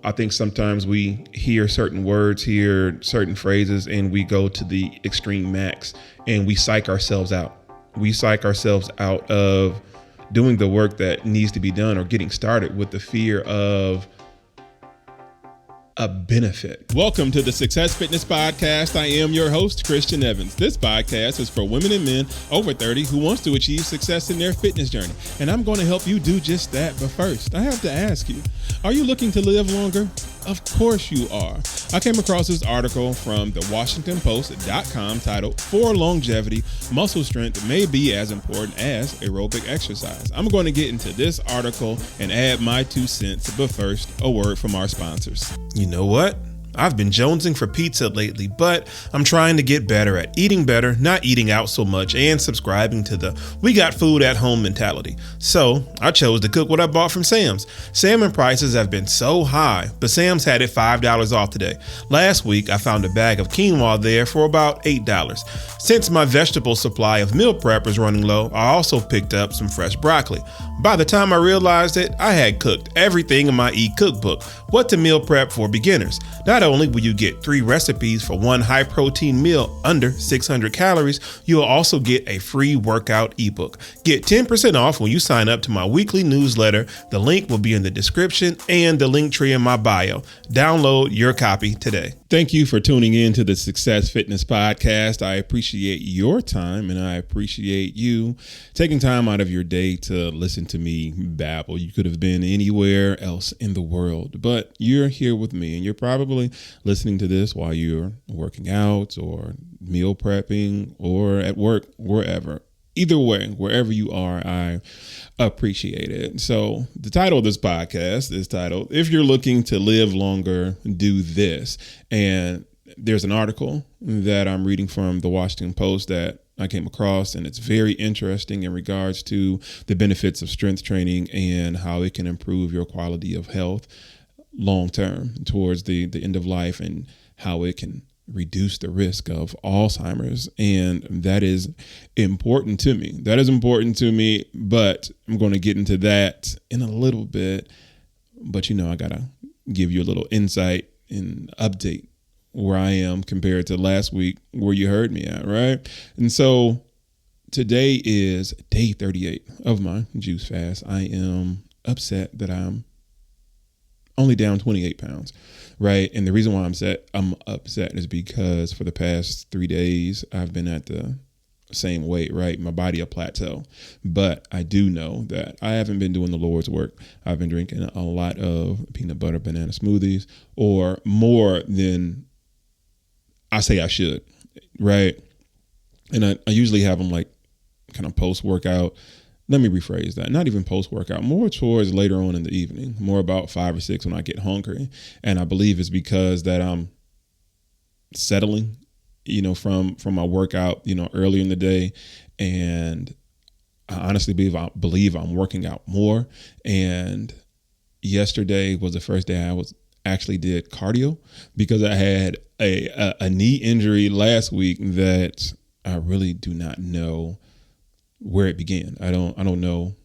I think sometimes we hear certain words, hear certain phrases, and we go to the extreme max and we psych ourselves out. We psych ourselves out of doing the work that needs to be done or getting started with the fear of a benefit. Welcome to the Success Fitness Podcast. I am your host, Christian Evans. This podcast is for women and men over 30 who wants to achieve success in their fitness journey. And I'm going to help you do just that. But first, I have to ask you, are you looking to live longer? Of course you are. I came across this article from the WashingtonPost.com titled, "For Longevity, Muscle Strength May Be As Important as Aerobic Exercise." I'm going to get into this article and add my 2 cents, but first, a word from our sponsors. You know what? I've been jonesing for pizza lately, but I'm trying to get better at eating better, not eating out so much, and subscribing to the we got food at home mentality. So I chose to cook what I bought from Sam's. Salmon prices have been so high, but Sam's had it $5 off today. Last week, I found a bag of quinoa there for about $8. Since my vegetable supply of meal prep is running low, I also picked up some fresh broccoli. By the time I realized it, I had cooked everything in my e-cookbook, What to Meal Prep for Beginners. Not only will you get 3 recipes for one high-protein meal under 600 calories, you'll also get a free workout ebook. Get 10% off when you sign up to my weekly newsletter. The link will be in the description and the link tree in my bio. Download your copy today. Thank you for tuning in to the Success Fitness Podcast. I appreciate your time and I appreciate you taking time out of your day to listen to me babble. You could have been anywhere else in the world, but you're here with me and you're probably listening to this while you're working out or meal prepping or at work, wherever. Either way, wherever you are, I appreciate it. So the title of this podcast is titled, "If You're Looking to Live Longer, Do This." And there's an article that I'm reading from the Washington Post that I came across, and it's very interesting in regards to the benefits of strength training and how it can improve your quality of health long term towards the end of life, and how it can reduce the risk of Alzheimer's. And that is important to me. But I'm going to get into that in a little bit. But, I got to give you a little insight and update where I am compared to last week where you heard me at, right? And so today is day 38 of my juice fast. I am upset that I'm only down 28 pounds, right? And the reason why I'm upset is because for the past 3 days, I've been at the same weight, right? My body a plateau. But I do know that I haven't been doing the Lord's work. I've been drinking a lot of peanut butter banana smoothies, or more than I say I should, right? And I usually have them like kind of post-workout. Let me rephrase that. Not even post-workout, more towards later on in the evening, more about 5 or 6 when I get hungry. And I believe it's because that I'm settling, from my workout, earlier in the day. And I honestly believe I'm working out more. And yesterday was the first day I actually did cardio, because I had a knee injury last week that I really do not know where it began. I don't know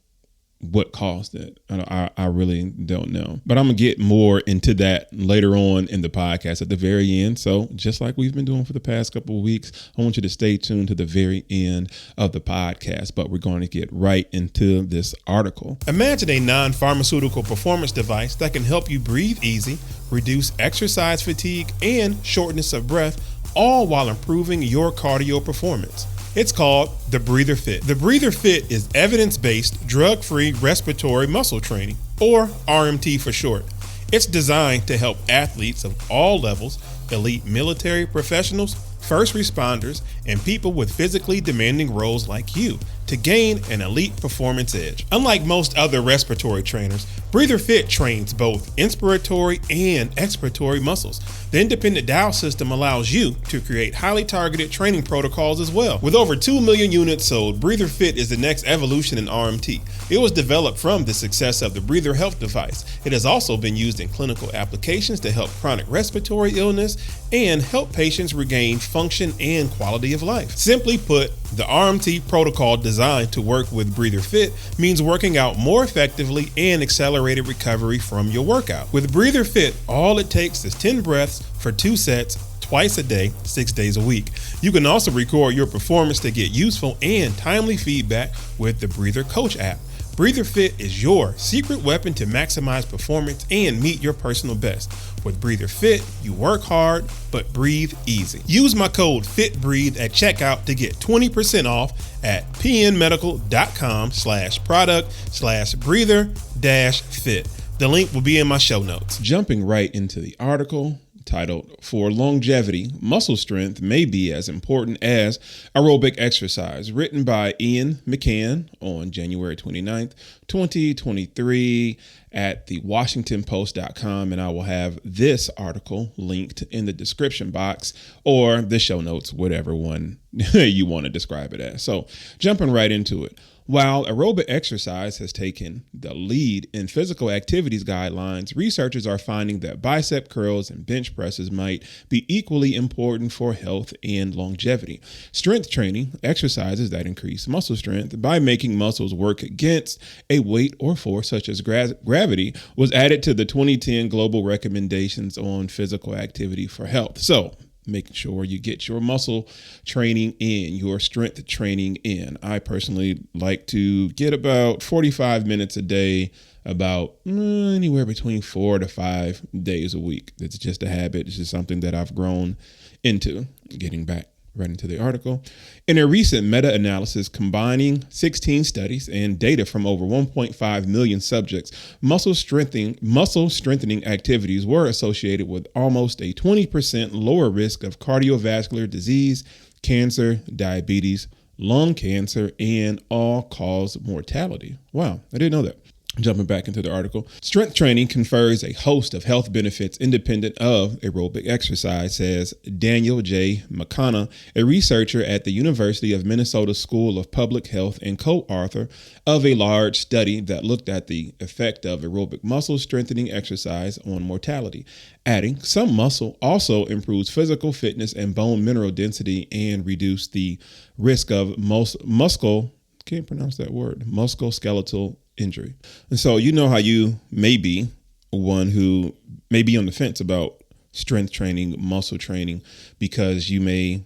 what caused it. I really don't know. But I'm going to get more into that later on in the podcast at the very end. So just like we've been doing for the past couple of weeks, I want you to stay tuned to the very end of the podcast. But we're going to get right into this article. Imagine a non-pharmaceutical performance device that can help you breathe easy, reduce exercise fatigue, and shortness of breath, all while improving your cardio performance. It's called the Breather Fit. The Breather Fit is evidence-based, drug-free respiratory muscle training, or RMT for short. It's designed to help athletes of all levels, elite military professionals, first responders, and people with physically demanding roles like you to gain an elite performance edge. Unlike most other respiratory trainers, Breather Fit trains both inspiratory and expiratory muscles. The independent dial system allows you to create highly targeted training protocols as well. With over 2 million units sold, Breather Fit is the next evolution in RMT. It was developed from the success of the Breather Health device. It has also been used in clinical applications to help chronic respiratory illness and help patients regain function and quality of life. Simply put, the RMT protocol design designed to work with Breather Fit means working out more effectively and accelerated recovery from your workout. With Breather Fit, all it takes is 10 breaths for 2 sets, twice a day, 6 days a week. You can also record your performance to get useful and timely feedback with the Breather Coach app. Breather Fit is your secret weapon to maximize performance and meet your personal best. With Breather Fit, you work hard, but breathe easy. Use my code FITBREATHE at checkout to get 20% off at pnmedical.com/product/breather-fit. The link will be in my show notes. Jumping right into the article titled, "For Longevity, Muscle Strength May Be as Important as Aerobic Exercise," written by Ian McCann on January 29th, 2023 at thewashingtonpost.com. And I will have this article linked in the description box or the show notes, whatever one you want to describe it as. So jumping right into it. While aerobic exercise has taken the lead in physical activities guidelines, researchers are finding that bicep curls and bench presses might be equally important for health and longevity. Strength training, exercises that increase muscle strength by making muscles work against a weight or force such as gravity, was added to the 2010 global recommendations on physical activity for health. So, making sure you get your muscle training in, your strength training in. I personally like to get about 45 minutes a day, about anywhere between 4 to 5 days a week. It's just a habit. It's just something that I've grown into. Getting back right into the article. In a recent meta-analysis combining 16 studies and data from over 1.5 million subjects, muscle strengthening activities were associated with almost a 20% lower risk of cardiovascular disease, cancer, diabetes, lung cancer, and all-cause mortality. Wow, I didn't know that. Jumping back into the article, strength training confers a host of health benefits independent of aerobic exercise, says Daniel J. McConnell, a researcher at the University of Minnesota School of Public Health and co-author of a large study that looked at the effect of aerobic muscle strengthening exercise on mortality, adding some muscle also improves physical fitness and bone mineral density and reduce the risk of musculoskeletal injury. And so you know how you may be one who may be on the fence about strength training, muscle training, because you may,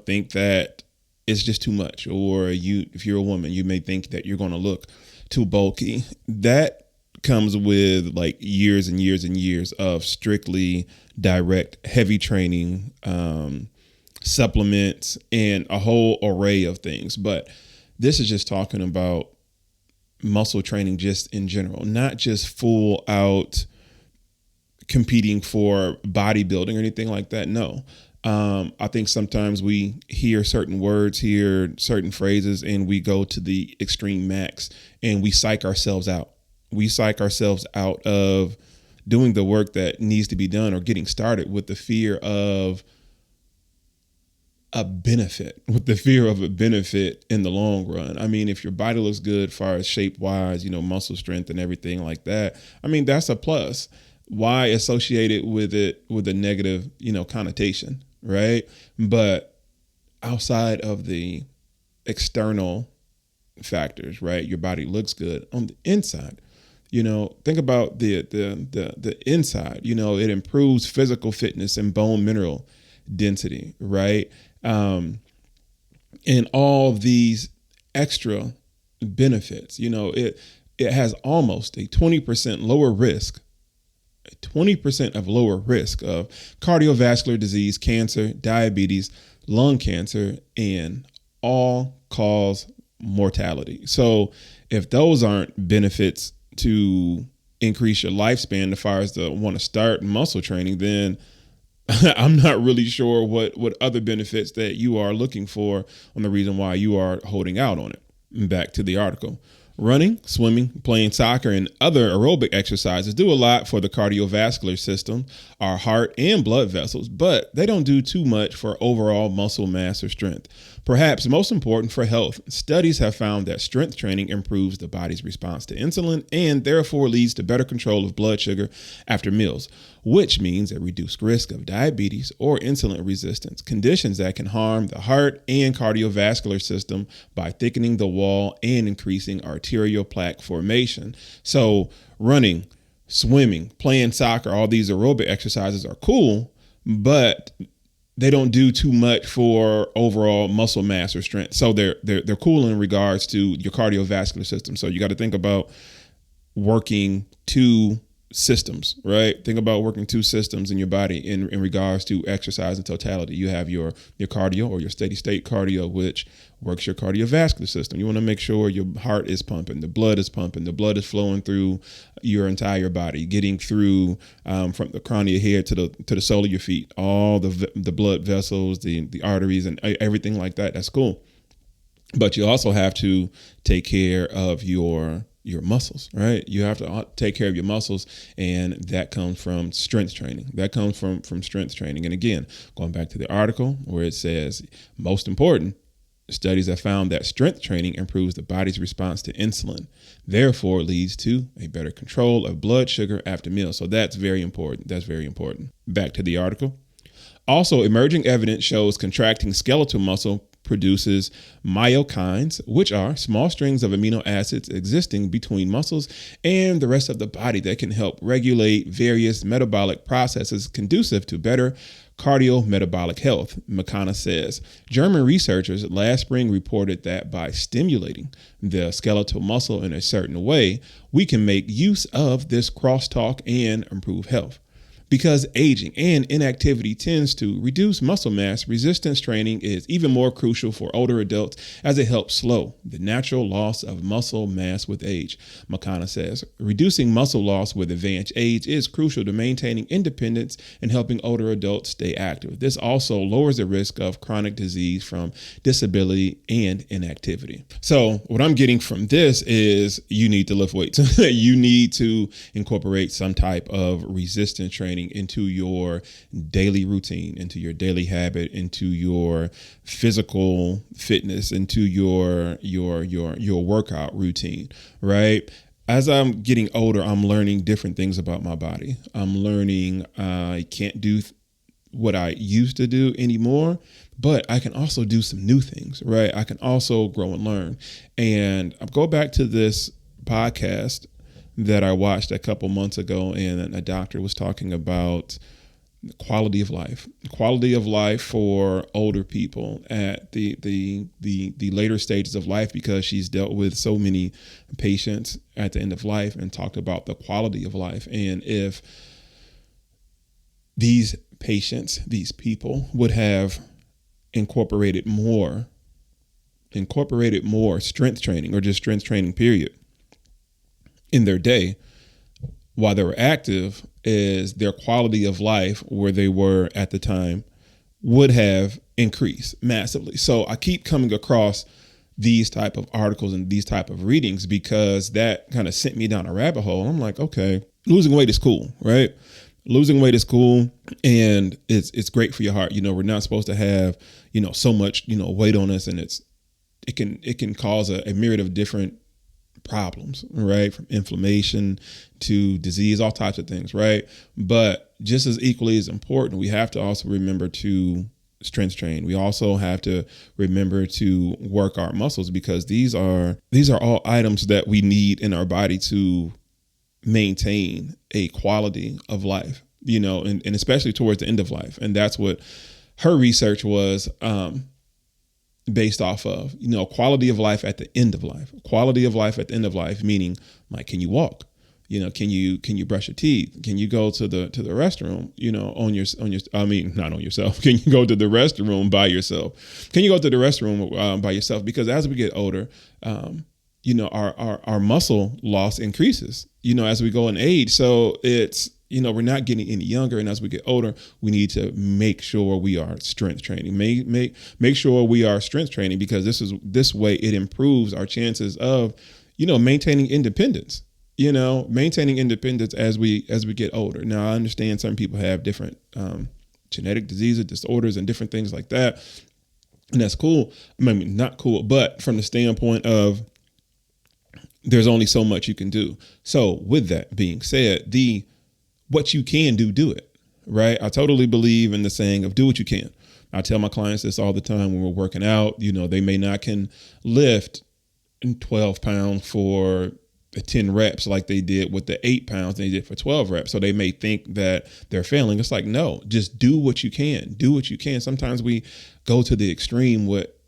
think that it's just too much. Or if you're a woman, you may think that you're going to look too bulky. That comes with like years and years and years of strictly direct heavy training, supplements, and a whole array of things. But this is just talking about muscle training just in general, not just full out competing for bodybuilding or anything like that. No. I think sometimes we hear certain words, hear certain phrases, and we go to the extreme max and we psych ourselves out. We psych ourselves out of doing the work that needs to be done or getting started with the fear of a benefit in the long run. I mean, if your body looks good as far as shape wise, muscle strength and everything like that, I mean, that's a plus. Why associate it with a negative, connotation, right? But outside of the external factors, right? Your body looks good on the inside. Think about the inside. It improves physical fitness and bone mineral density, right? And all these extra benefits, it has almost a 20% lower risk, of cardiovascular disease, cancer, diabetes, lung cancer, and all-cause mortality. So if those aren't benefits to increase your lifespan as far as to want to start muscle training, then I'm not really sure what other benefits that you are looking for on the reason why you are holding out on it. Back to the article. Running, swimming, playing soccer, and other aerobic exercises do a lot for the cardiovascular system, our heart and blood vessels, but they don't do too much for overall muscle mass or strength. Perhaps most important for health, studies have found that strength training improves the body's response to insulin and therefore leads to better control of blood sugar after meals, which means a reduced risk of diabetes or insulin resistance, conditions that can harm the heart and cardiovascular system by thickening the wall and increasing arterial plaque formation. So running, swimming, playing soccer, all these aerobic exercises are cool, but they don't do too much for overall muscle mass or strength. So they're cool in regards to your cardiovascular system. So you got to think about working two systems, right? Think about working two systems in your body in regards to exercise in totality. You have your cardio or your steady state cardio, which works your cardiovascular system. You want to make sure your heart is pumping, the blood is pumping, the blood is flowing through your entire body, getting through from the crown of your head to the sole of your feet, all the blood vessels, the arteries, and everything like that. That's cool. But you also have to take care of your muscles, right? You have to take care of your muscles, and that comes from strength training. That comes from strength training. And again, going back to the article where it says, most important, studies have found that strength training improves the body's response to insulin, therefore leads to a better control of blood sugar after meals. So that's very important. That's very important. Back to the article. Also, emerging evidence shows contracting skeletal muscle produces myokines, which are small strings of amino acids existing between muscles and the rest of the body that can help regulate various metabolic processes conducive to better cardiometabolic health, McConnell says. German researchers last spring reported that by stimulating the skeletal muscle in a certain way, we can make use of this crosstalk and improve health. Because aging and inactivity tends to reduce muscle mass, resistance training is even more crucial for older adults as it helps slow the natural loss of muscle mass with age, McConnell says. Reducing muscle loss with advanced age is crucial to maintaining independence and helping older adults stay active. This also lowers the risk of chronic disease from disability and inactivity. So what I'm getting from this is you need to lift weights. You need to incorporate some type of resistance training into your daily routine, into your daily habit, into your physical fitness, into your workout routine, right? As I'm getting older, I'm learning different things about my body. I'm learning I can't do what I used to do anymore, but I can also do some new things, right? I can also grow and learn. And I'll go back to this podcast that I watched a couple months ago, and a doctor was talking about quality of life for older people at the later stages of life, because she's dealt with so many patients at the end of life, and talked about the quality of life. And if these patients, these people would have incorporated more strength training, or just strength training period, in their day while they were active, is their quality of life where they were at the time would have increased massively. So I keep coming across these type of articles and these type of readings because that kind of sent me down a rabbit hole. I'm like, okay, losing weight is cool, right? Losing weight is cool, and it's great for your heart. We're not supposed to have, so much, weight on us, and it can cause a myriad of different problems, right? From inflammation to disease, all types of things, right? But just as equally as important, we have to also remember to strength train. We also have to remember to work our muscles, because these are all items that we need in our body to maintain a quality of life, and especially towards the end of life. And that's what her research was based off of, quality of life at the end of life. Quality of life at the end of life, meaning, like, can you walk? Can you brush your teeth? Can you go to the restroom, not on yourself. Can you go to the restroom by yourself? Can you go to the restroom by yourself? Because as we get older, our muscle loss increases, as we go in age. So it's, we're not getting any younger. And as we get older, we need to make sure we are strength training. Make sure we are strength training, because this way it improves our chances of, maintaining independence. Maintaining independence as we get older. Now, I understand some people have different genetic diseases, disorders, and different things like that. And that's cool. I mean, not cool, but from the standpoint of there's only so much you can do. So with that being said, what you can do, do it, right? I totally believe in the saying of do what you can. I tell my clients this all the time when we're working out. They may not can lift 12 pounds for 10 reps like they did with the 8 pounds they did for 12 reps. So they may think that they're failing. It's like, no, just do what you can. Do what you can. Sometimes we go to the extreme what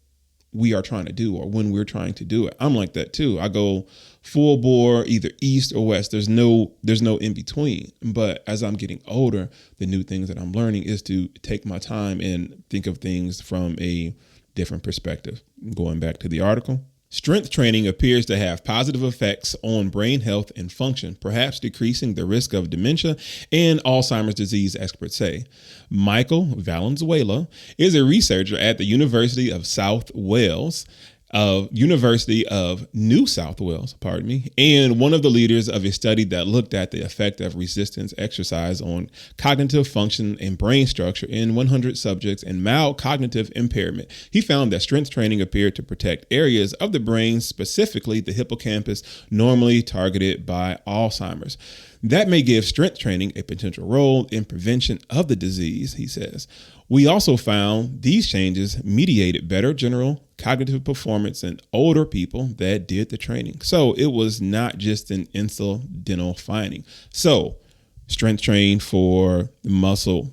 we are trying to do or when we're trying to do it. I'm like that too. I go full bore, either east or west. There's no in between. But as I'm getting older, the new things that I'm learning is to take my time and think of things from a different perspective. Going back to the article. Strength training appears to have positive effects on brain health and function, perhaps decreasing the risk of dementia and Alzheimer's disease, experts say. Michael Valenzuela is a researcher at the University of New South Wales, and one of the leaders of a study that looked at the effect of resistance exercise on cognitive function and brain structure in 100 subjects and mild cognitive impairment. He found that strength training appeared to protect areas of the brain, specifically the hippocampus, normally targeted by Alzheimer's. That may give strength training a potential role in prevention of the disease, he says. We also found these changes mediated better general cognitive performance in older people that did the training. So it was not just an incidental finding. So strength train for muscle,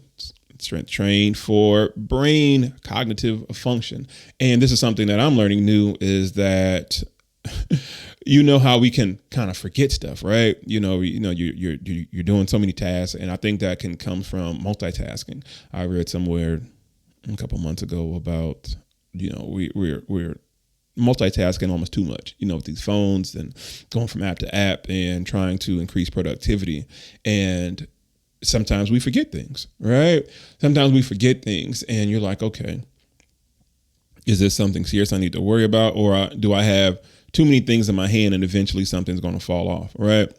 strength train for brain cognitive function. And this is something that I'm learning new is that how we can kind of forget stuff, right? You're doing so many tasks, and I think that can come from multitasking. I read somewhere a couple months ago about we're multitasking almost too much, with these phones and going from app to app and trying to increase productivity. And sometimes we forget things, right? Sometimes we forget things, and you're like, okay, is this something serious I need to worry about, or do I have too many things in my hand and eventually something's going to fall off, right?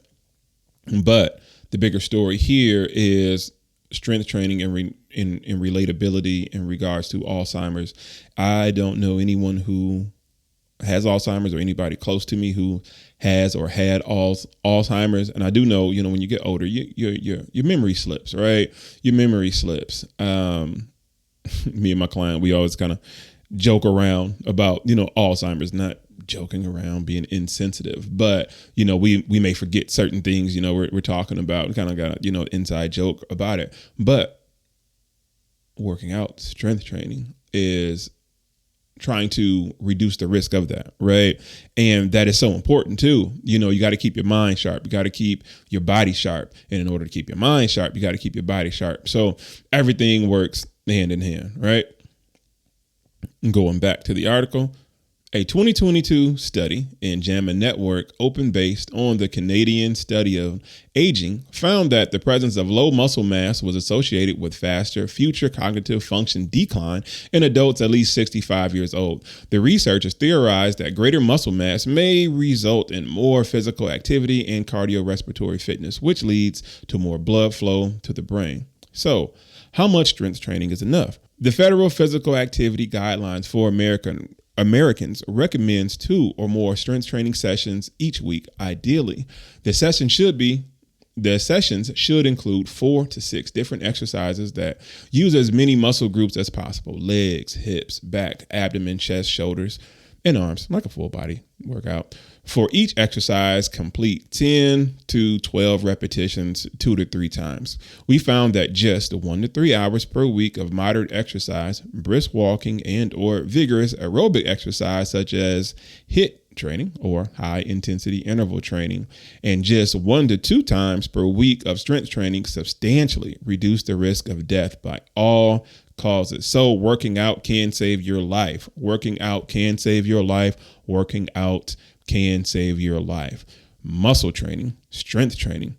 But the bigger story here is strength training and in relatability in regards to Alzheimer's. I don't know anyone who has Alzheimer's or anybody close to me who has or had Alzheimer's. And I do know, when you get older, your memory slips, right? Your memory slips. Me and my client, we always kind of joke around about, Alzheimer's, not joking around being insensitive, but we may forget certain things we're talking about. We kind of got inside joke about it. But working out, strength training is trying to reduce the risk of that, right? And that is so important too. You got to keep your mind sharp. You got to keep your body sharp. And in order to keep your mind sharp, you got to keep your body sharp. So everything works hand in hand, right? Going back to the article, a 2022 study in JAMA Network, open based on the Canadian study of aging, found that the presence of low muscle mass was associated with faster future cognitive function decline in adults at least 65 years old. The researchers theorized that greater muscle mass may result in more physical activity and cardiorespiratory fitness, which leads to more blood flow to the brain. So, how much strength training is enough? The Federal Physical Activity Guidelines for Americans recommends 2 or more strength training sessions each week, ideally. The sessions should include 4 to 6 different exercises that use as many muscle groups as possible: legs, hips, back, abdomen, chest, shoulders, and arms, like a full body workout. For each exercise, complete 10 to 12 repetitions 2 to 3 times. We found that just 1 to 3 hours per week of moderate exercise, brisk walking, and or vigorous aerobic exercise such as HIIT training or high intensity interval training, and just 1 to 2 times per week of strength training substantially reduce the risk of death by all causes. So working out can save your life. Working out can save your life. Working out can save your life. Muscle training, strength training,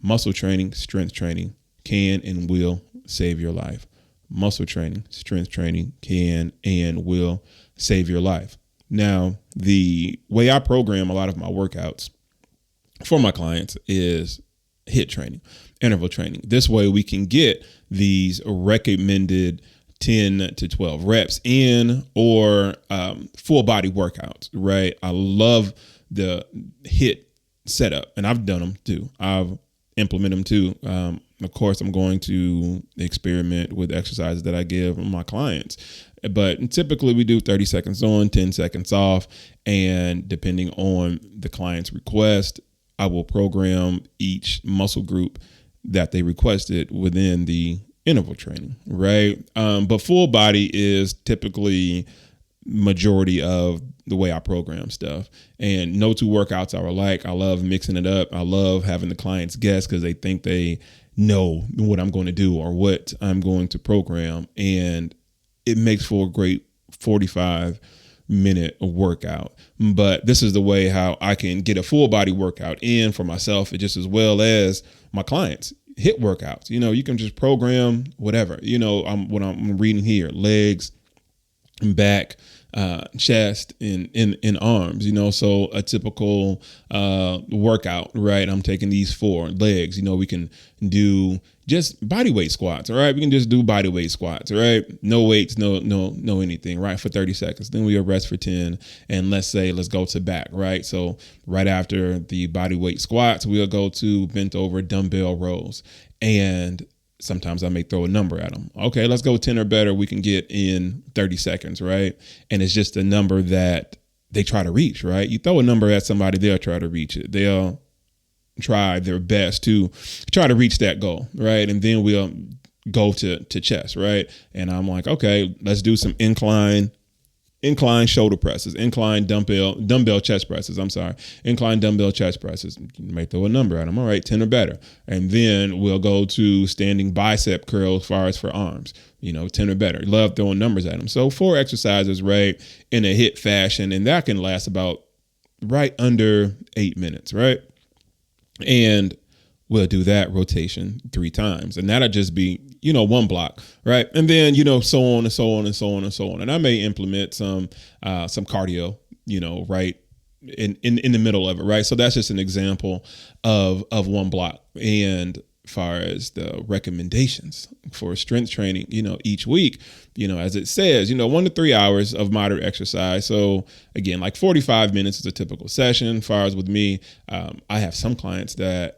muscle training, strength training can and will save your life. Muscle training, strength training can and will save your life. Now, the way I program a lot of my workouts for my clients is HIIT training, interval training. This way we can get these recommended 10 to 12 reps in, or full body workouts, right? I love the HIIT setup, and I've done them too. I've implemented them too. Of course, I'm going to experiment with exercises that I give my clients, but typically we do 30 seconds on, 10 seconds off. And depending on the client's request, I will program each muscle group that they requested within the interval training, right? But full body is typically majority of the way I program stuff, and no two workouts are alike. I love mixing it up. I love having the clients guess because they think they know what I'm going to do or what I'm going to program, and it makes for a great 45-minute workout. But this is the way how I can get a full body workout in for myself, just as well as my clients. HIIT workouts, you can just program whatever, what I'm reading here, legs, back, chest, and arms, so a typical workout, right? I'm taking these 4 legs, we can do just body weight squats. All right. We can just do body weight squats. All right. No weights, no anything, right? For 30 seconds. Then we'll rest for 10. And let's go to back, right? So right after the body weight squats, we'll go to bent over dumbbell rows. And sometimes I may throw a number at them. Okay, let's go 10 or better. We can get in 30 seconds, right? And it's just a number that they try to reach, right? You throw a number at somebody, they'll try to reach it. They'll try their best to try to reach that goal, right? And then we'll go to chest, right? And I'm like, okay, let's do some incline shoulder presses, incline dumbbell chest presses. Incline dumbbell chest presses. You may throw a number at them. All right, 10 or better. And then we'll go to standing bicep curls as far as for arms, 10 or better. Love throwing numbers at them. So 4 exercises, right, in a HIIT fashion. And that can last about right under 8 minutes, right? And we'll do that rotation 3 times. And that'll just be, one block, right? And then, so on and so on and so on and so on. And I may implement some cardio, right in the middle of it, right? So that's just an example of one block. And as far as the recommendations for strength training, each week, as it says, 1 to 3 hours of moderate exercise. So again, like 45 minutes is a typical session. As far as with me, I have some clients that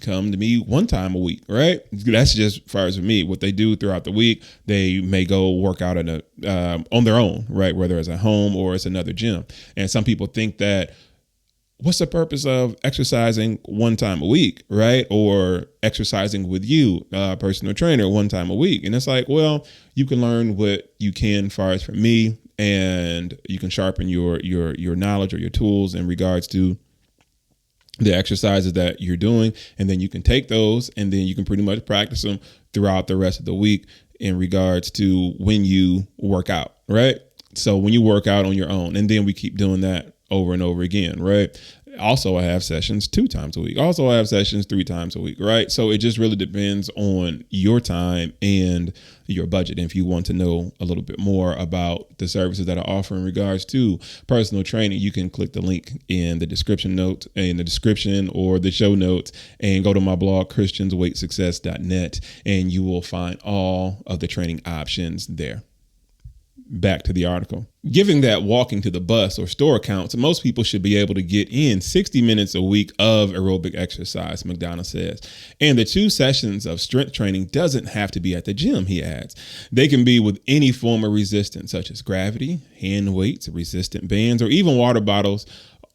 come to me 1 time a week, right? That's just as far as with me. What they do throughout the week, they may go work out on their own, right? Whether it's at home or it's another gym. And some people think that, what's the purpose of exercising 1 time a week, right? Or exercising with you, personal trainer, 1 time a week. And it's like, well, you can learn what you can as far as for me, and you can sharpen your knowledge or your tools in regards to the exercises that you're doing. And then you can take those and then you can pretty much practice them throughout the rest of the week in regards to when you work out, right? So when you work out on your own, and then we keep doing that over and over again, right? Also, I have sessions 2 times a week. Also, I have sessions 3 times a week, right? So it just really depends on your time and your budget. And if you want to know a little bit more about the services that I offer in regards to personal training, you can click the link in the description or the show notes and go to my blog, christiansweightsuccess.net, and you will find all of the training options there. Back to the article. Given that walking to the bus or store counts, most people should be able to get in 60 minutes a week of aerobic exercise, McDonough says. And the 2 sessions of strength training doesn't have to be at the gym, he adds. They can be with any form of resistance, such as gravity, hand weights, resistant bands, or even water bottles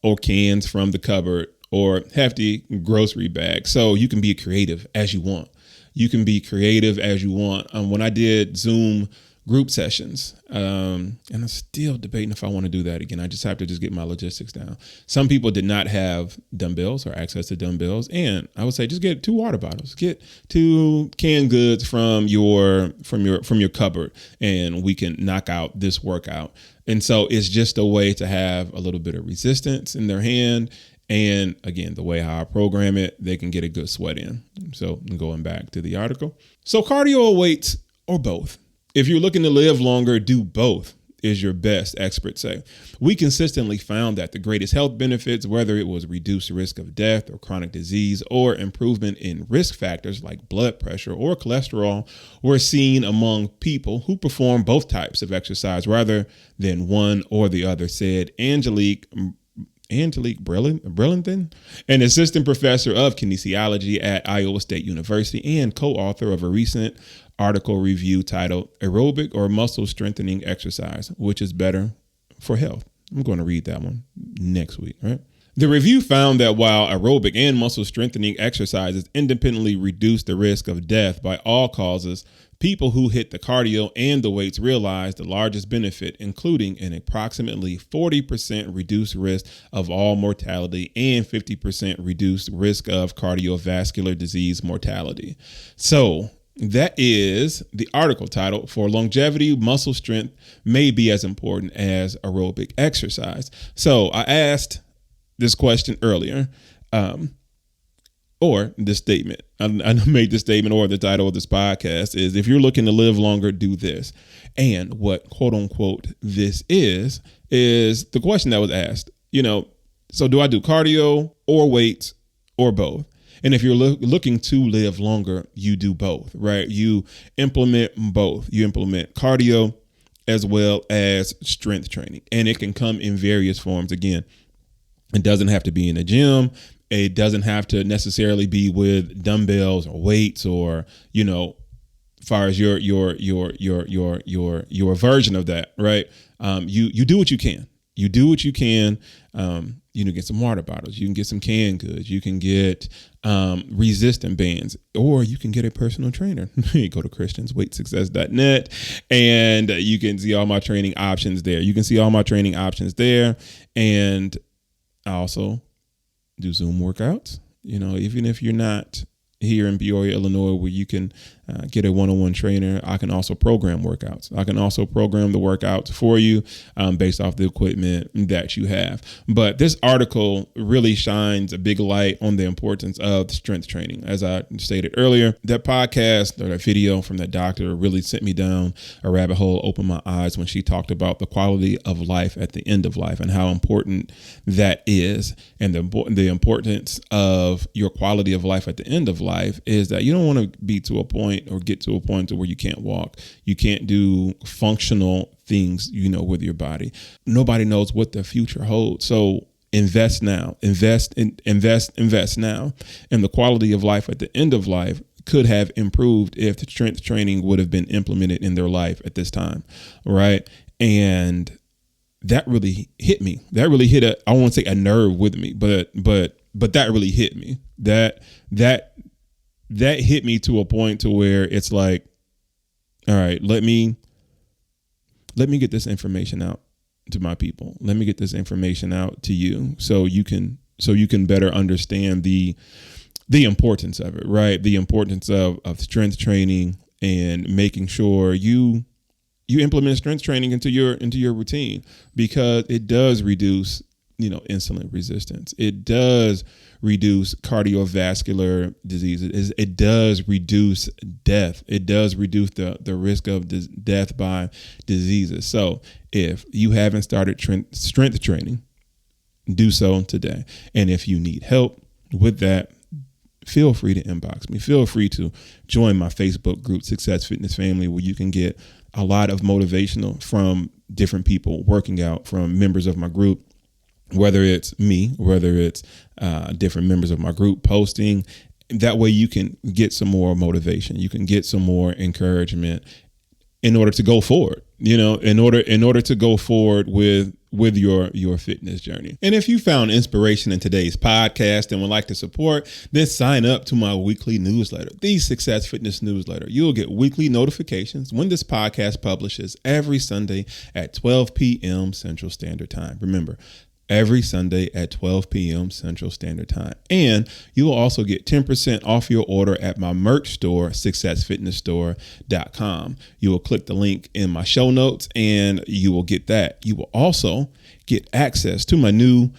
or cans from the cupboard or hefty grocery bags. So you can be creative as you want. When I did Zoom group sessions, and I'm still debating if I want to do that again. I just have to get my logistics down. Some people did not have dumbbells or access to dumbbells, and I would say just get 2 water bottles, get 2 canned goods from your cupboard, and we can knock out this workout. And so it's just a way to have a little bit of resistance in their hand. And again, the way how I program it, they can get a good sweat in. So going back to the article. So cardio or weights or both? If you're looking to live longer, do both. is your best, experts say. We consistently found that the greatest health benefits, whether it was reduced risk of death or chronic disease or improvement in risk factors like blood pressure or cholesterol, were seen among people who perform both types of exercise rather than one or the other, said Angelique Brillenton, an assistant professor of kinesiology at Iowa State University and co-author of a recent article review titled Aerobic or Muscle Strengthening Exercise, which is better for health. I'm going to read that one next week, right? The review found that while aerobic and muscle strengthening exercises independently reduce the risk of death by all causes, people who hit the cardio and the weights realized the largest benefit, including an approximately 40% reduced risk of all mortality and 50% reduced risk of cardiovascular disease mortality. So that is the article title. For longevity, muscle strength may be as important as aerobic exercise. So I asked this question earlier, or this statement. I made this statement, or the title of this podcast is, if you're looking to live longer, do this. And what quote unquote this is the question that was asked. So do I do cardio or weights or both? And if you're looking to live longer, you do both, right? You implement both. You implement cardio as well as strength training. And it can come in various forms. Again, it doesn't have to be in a gym. It doesn't have to necessarily be with dumbbells or weights or, as far as your version of that, right? You do what you can. You do what you can. You can get some water bottles. You can get some canned goods. You can get resistant bands, or you can get a personal trainer. You go to christiansweightsuccess.net and you can see all my training options there. And I also do Zoom workouts, even if you're not here in Peoria, Illinois, where you can get a one-on-one trainer. I can also program workouts. I can also program the workouts for you based off the equipment that you have. But this article really shines a big light on the importance of strength training. As I stated earlier, that podcast or that video from that doctor really sent me down a rabbit hole, opened my eyes when she talked about the quality of life at the end of life and how important that is. And the importance of your quality of life at the end of life is that you don't want to be to a point or get to a point to where you can't walk. You can't do functional things, with your body. Nobody knows what the future holds. So invest now, invest now. And the quality of life at the end of life could have improved if the strength training would have been implemented in their life at this time. Right. And that really hit me. That really hit I won't say a nerve with me, but that really hit me. That hit me to a point to where it's like, all right, let me get this information out to my people. Let me get this information out to you so you can better understand the importance of it, right? The importance of strength training and making sure you implement strength training into your routine, because it does reduce insulin resistance. It does reduce cardiovascular diseases. It does reduce death. It does reduce the risk of death by diseases. So if you haven't started strength training, do so today. And if you need help with that, feel free to inbox me. Feel free to join my Facebook group, Success Fitness Family, where you can get a lot of motivational from different people working out, from members of my group, whether it's me, whether it's different members of my group posting. That way you can get some more motivation. You can get some more encouragement in order to go forward, in order to go forward with your fitness journey. And if you found inspiration in today's podcast and would like to support, then sign up to my weekly newsletter, the Success Fitness Newsletter. You'll get weekly notifications when this podcast publishes every Sunday at 12 p.m. Central Standard Time. Remember, every Sunday at 12 p.m. Central Standard Time. And you will also get 10% off your order at my merch store, successfitnessstore.com. You will click the link in my show notes and you will get that. You will also get access to my new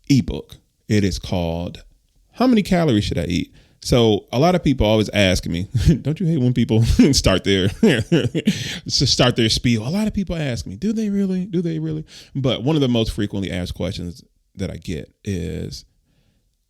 ebook. It is called How Many Calories Should I Eat? So a lot of people always ask me, don't you hate when people start their spiel? A lot of people ask me, do they really? Do they really? But one of the most frequently asked questions that I get is,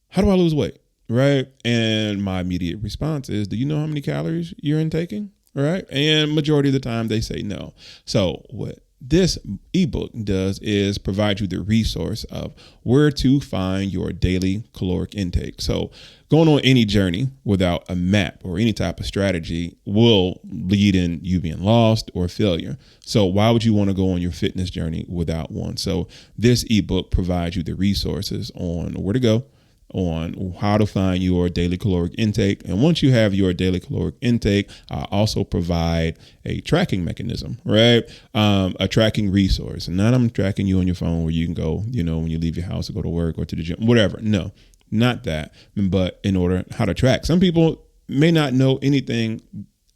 how do I lose weight? Right. And my immediate response is, do you know how many calories you're intaking? Right. And majority of the time they say no. So what this ebook does is provide you the resource of where to find your daily caloric intake. So going on any journey without a map or any type of strategy will lead in you being lost or failure. So why would you want to go on your fitness journey without one? So this ebook provides you the resources on where to go, on how to find your daily caloric intake. And once you have your daily caloric intake, I also provide a tracking mechanism, right? A tracking resource. And not I'm tracking you on your phone where you can go, when you leave your house or go to work or to the gym, whatever. No, not that. But in order how to track. Some people may not know anything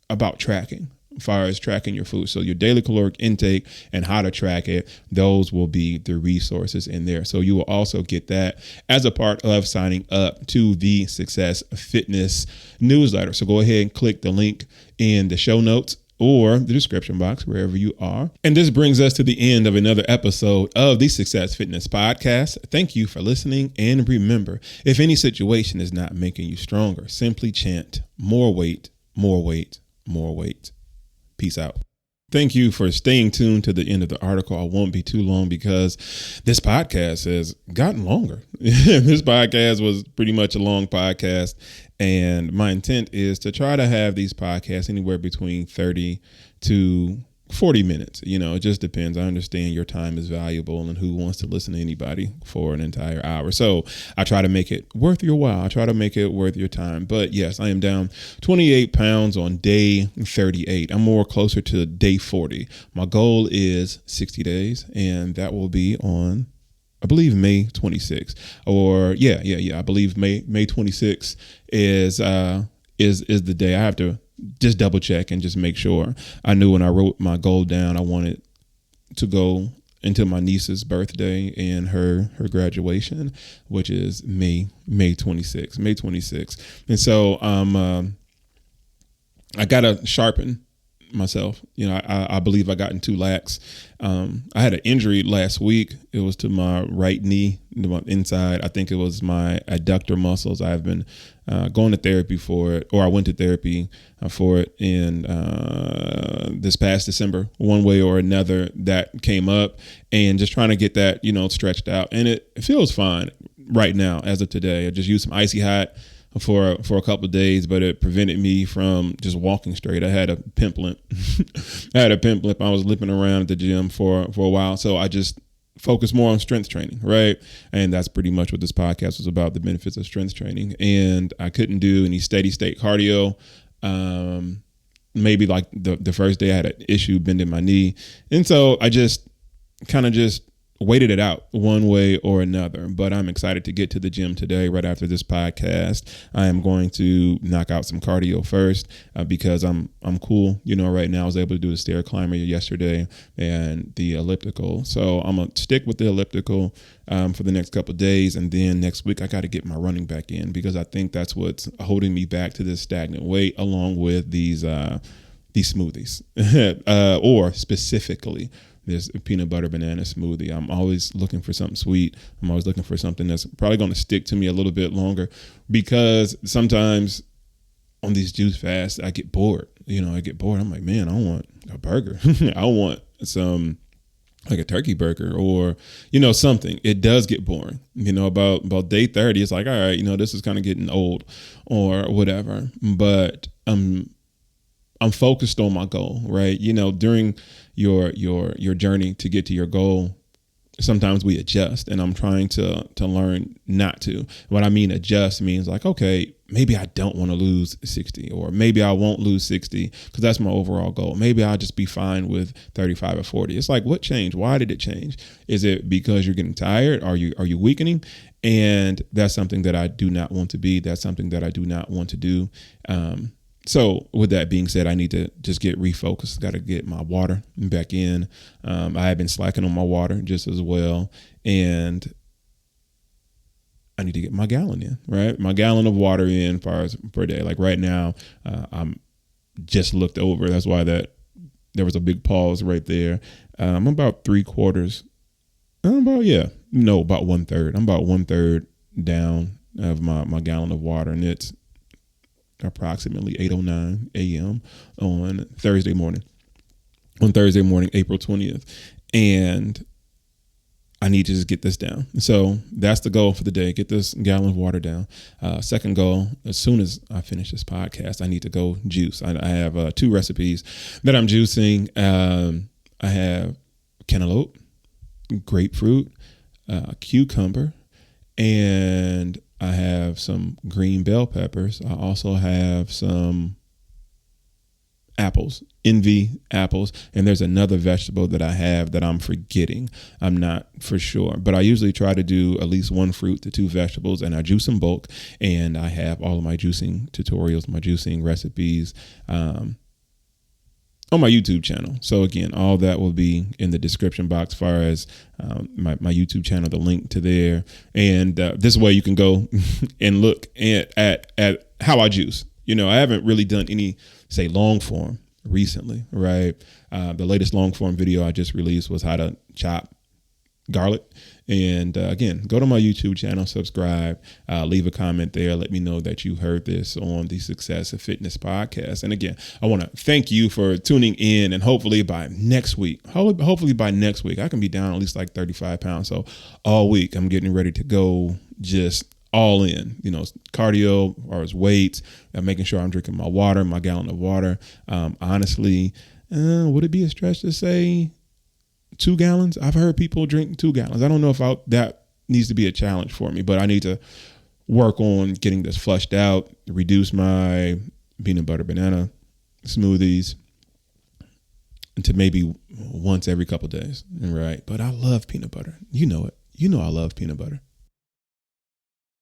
about tracking, as far as tracking your food. So your daily caloric intake and how to track it, those will be the resources in there. So you will also get that as a part of signing up to the Success Fitness newsletter. So go ahead and click the link in the show notes or the description box, wherever you are. And this brings us to the end of another episode of the Success Fitness Podcast. Thank you for listening. And remember, if any situation is not making you stronger, simply chant more weight, more weight, more weight. Peace out. Thank you for staying tuned to the end of the article. I won't be too long because this podcast has gotten longer. This podcast was pretty much a long podcast. And my intent is to try to have these podcasts anywhere between 30 to 40 minutes. It just depends. I understand your time is valuable and who wants to listen to anybody for an entire hour. So I try to make it worth your while. I try to make it worth your time. But yes, I am down 28 pounds on day 38. I'm more closer to day 40. My goal is 60 days, and that will be on, I believe, May 26th. Or I believe May 26th is the day. I have to just double check and just make sure. I knew when I wrote my goal down, I wanted to go into my niece's birthday and her graduation, which is May 26th. And so I gotta sharpen myself. I believe I gotten too lax. I had an injury last week. It was to my right knee, inside. I think it was my adductor muscles. I've been going to therapy for it, or I went to therapy for it in this past December. One way or another, that came up, and just trying to get that stretched out, and it feels fine right now as of today. I just used some icy hot for a couple of days, but it prevented me from just walking straight. I had a pimp limp. I was limping around at the gym for a while. So I just focused more on strength training, right? And that's pretty much what this podcast was about, the benefits of strength training. And I couldn't do any steady state cardio. Maybe like the first day I had an issue bending my knee. And so I just kind of waited it out one way or another. But I'm excited to get to the gym today. Right after this podcast, I am going to knock out some cardio first because I'm cool. Right now I was able to do the stair climber yesterday and the elliptical. So I'm going to stick with the elliptical for the next couple of days. And then next week I got to get my running back in, because I think that's what's holding me back to this stagnant weight, along with these smoothies or specifically this peanut butter banana smoothie. I'm always looking for something sweet. I'm always looking for something that's probably going to stick to me a little bit because sometimes on these juice fasts, I get bored. I'm like, man, I want a burger. I want some, like a turkey burger or, something. It does get boring, about day 30. It's like, all right, this is kind of getting old or whatever, but, I'm focused on my goal, right? During your journey to get to your goal, sometimes we adjust, and I'm trying to learn not to. What I mean adjust means like, okay, maybe I don't want to lose 60, or maybe I won't lose 60 because that's my overall goal. Maybe I'll just be fine with 35 or 40. It's like, what changed? Why did it change? Is it because you're getting tired? Are you weakening? And that's something that I do not want to be. That's something that I do not want to do. So with that being said, I need to just get refocused. Got to get my water back in. I have been slacking on my water just as well. And I need to get my gallon in, right? My gallon of water in per day. Like right now, I'm just looked over. That's why there was a big pause right there. I'm about 3/4. About 1/3. I'm about 1/3 down of my gallon of water, and it's approximately 8:09 a.m. on Thursday morning. April 20th. And I need to just get this down. So that's the goal for the day. Get this gallon of water down. Second goal, as soon as I finish this podcast, I need to go juice. I have 2 recipes that I'm juicing. I have cantaloupe, grapefruit, cucumber, and I have some green bell peppers. I also have some apples, envy apples, and there's another vegetable that I have that I'm forgetting. I'm not for sure, but I usually try to do at least 1 fruit to 2 vegetables, and I juice in bulk. And I have all of my juicing tutorials, my juicing recipes on my YouTube channel. So again, all that will be in the description box as far as my YouTube channel, the link to there. And this way you can go and look at how I juice. I haven't really done any, say, long form recently, right? The latest long form video I just released was how to chop garlic. And again, go to my YouTube channel, subscribe, leave a comment there. Let me know that you heard this on the Success of Fitness podcast. And again, I want to thank you for tuning in. And hopefully by next week, I can be down at least like 35 pounds. So all week I'm getting ready to go just all in, cardio or as weights, making sure I'm drinking my water, my gallon of water. Honestly, would it be a stretch to say 2 gallons? I've heard people drink 2 gallons. I don't know if that needs to be a challenge for me, but I need to work on getting this flushed out, reduce my peanut butter banana smoothies to maybe once every couple of days. Right. But I love peanut butter. You know it. I love peanut butter.